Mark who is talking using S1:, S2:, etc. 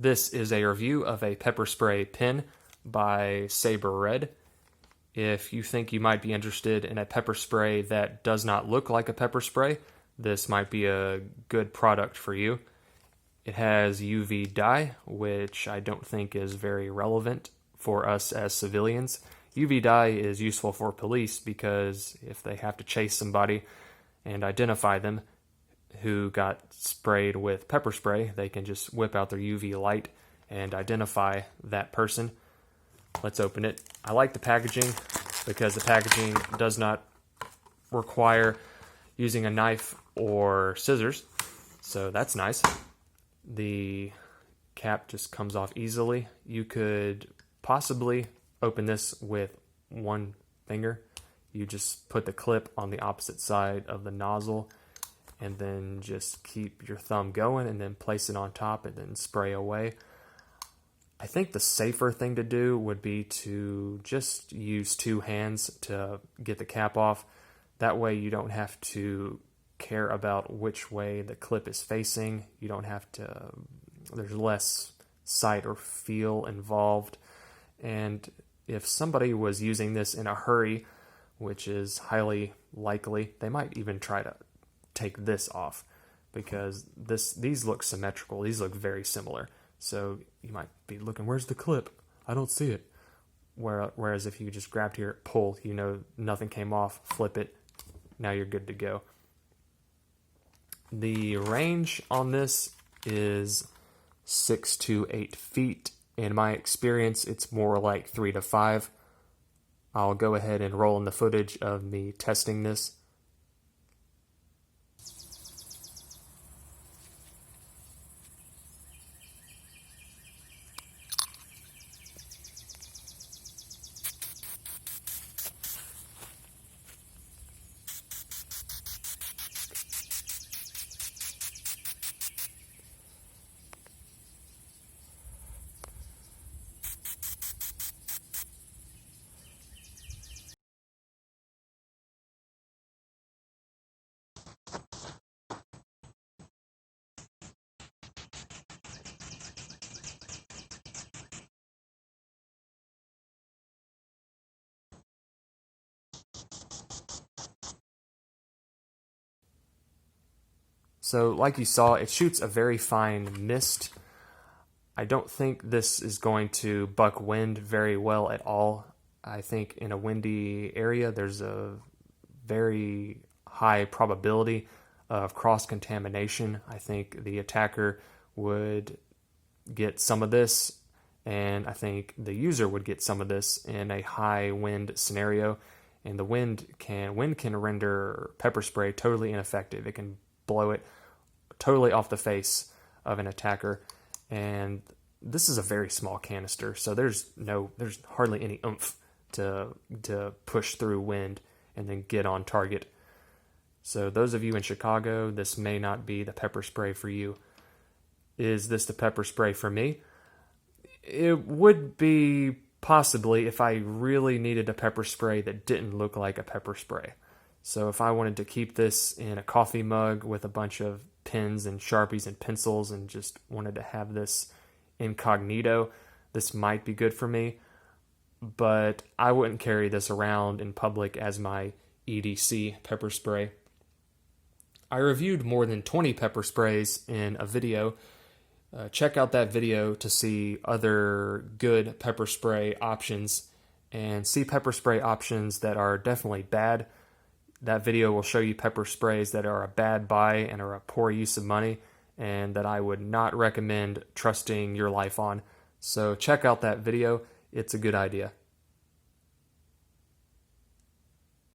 S1: This is a review of a pepper spray pen by Sabre Red. If you think you might be interested in a pepper spray that does not look like a pepper spray, this might be a good product for you. It has UV dye, which I don't think is very relevant for us as civilians. UV dye is useful for police because if they have to chase somebody and identify them who got sprayed with pepper spray, they can just whip out their UV light and identify that person. Let's open it. I like the packaging because the packaging does not require using a knife or scissors, so that's nice. The cap just comes off easily. You could possibly open this with one finger. You just put the clip on the opposite side of the nozzle and then just keep your thumb going and then place it on top and then spray away. I think the safer thing to do would be to just use two hands to get the cap off. That way you don't have to care about which way the clip is facing. You don't have to, there's less sight or feel involved. And if somebody was using this in a hurry, which is highly likely, they might even try to take this off because these look symmetrical. These look very similar. So you might be looking, where's the clip? I don't see it. Whereas if you just grabbed here, pull, you know nothing came off, flip it, now you're good to go. The range on this is 6 to 8 feet. In my experience, it's more like 3 to 5. I'll go ahead and roll in the footage of me testing this. So like you saw, it shoots a very fine mist. I don't think this is going to buck wind very well at all. I think in a windy area, there's a very high probability of cross-contamination. I think the attacker would get some of this, and I think the user would get some of this in a high wind scenario. And the wind can render pepper spray totally ineffective. It can blow it totally off the face of an attacker. And this is a very small canister, so there's hardly any oomph to push through wind and then get on target. So those of you in Chicago, this may not be the pepper spray for you. Is this the pepper spray for me? It would be possibly if I really needed a pepper spray that didn't look like a pepper spray. So if I wanted to keep this in a coffee mug with a bunch of pens and Sharpies and pencils and just wanted to have this incognito, this might be good for me. But I wouldn't carry this around in public as my EDC pepper spray. I reviewed more than 20 pepper sprays in a video. Check out that video to see other good pepper spray options and see pepper spray options that are definitely bad. That video will show you pepper sprays that are a bad buy and are a poor use of money and that I would not recommend trusting your life on. So check out that video. It's a good idea.